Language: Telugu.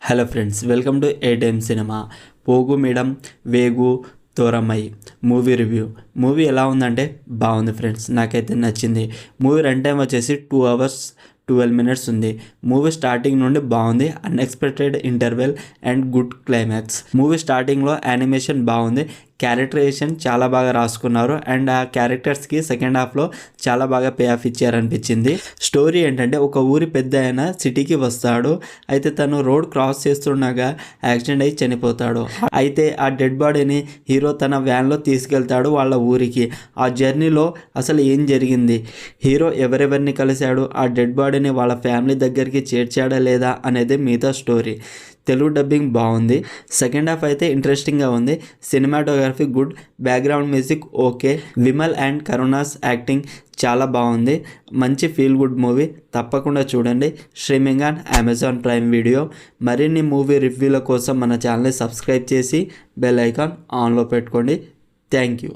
Hello friends, welcome to A time cinema. పోగు మేడం వేగు తోరమై మూవీ రివ్యూ. మూవీ ఎలా ఉందంటే బాగుంది ఫ్రెండ్స్, నాకైతే నచ్చింది. మూవీ రన్ టైం వచ్చేసి 2 hours 12 minutes ఉంది. మూవీ స్టార్టింగ్ నుండి బాగుంది. Unexpected interval and good climax. Movie స్టార్టింగ్లో యానిమేషన్ బాగుంది, క్యారెక్టరైజేషన్ చాలా బాగా రాసుకున్నారు అండ్ ఆ క్యారెక్టర్స్కి సెకండ్ హాఫ్లో చాలా బాగా పే ఆఫ్ ఇచ్చారనిపించింది. స్టోరీ ఏంటంటే, ఒక ఊరి పెద్ద ఆయన సిటీకి వస్తాడు. అయితే తను రోడ్ క్రాస్ చేస్తుండగా యాక్సిడెంట్ అయి చనిపోతాడు. అయితే ఆ డెడ్ బాడీని హీరో తన వ్యాన్లో తీసుకెళ్తాడు వాళ్ళ ఊరికి. ఆ జర్నీలో అసలు ఏం జరిగింది, హీరో ఎవరెవరిని కలిశాడు, ఆ డెడ్ బాడీని వాళ్ళ ఫ్యామిలీ దగ్గరికి చేర్చాడా లేదా అనేది మిగతా స్టోరీ. తెలుగు డబ్బింగ్ బాగుంది. సెకండ్ హాఫ్ అయితే ఇంట్రెస్టింగ్గా ఉంది. Cinematography good, background music okay. Vimal and Karuna's acting చాలా బాగుంది. మంచి ఫీల్ గుడ్ మూవీ, తప్పకుండా చూడండి. Streaming on Amazon prime video. మరిన్ని మూవీ రివ్యూల కోసం మన ఛానల్ని సబ్స్క్రైబ్ చేసి బెల్ ఐకాన్ ఆన్లో పెట్టుకోండి. Thank you.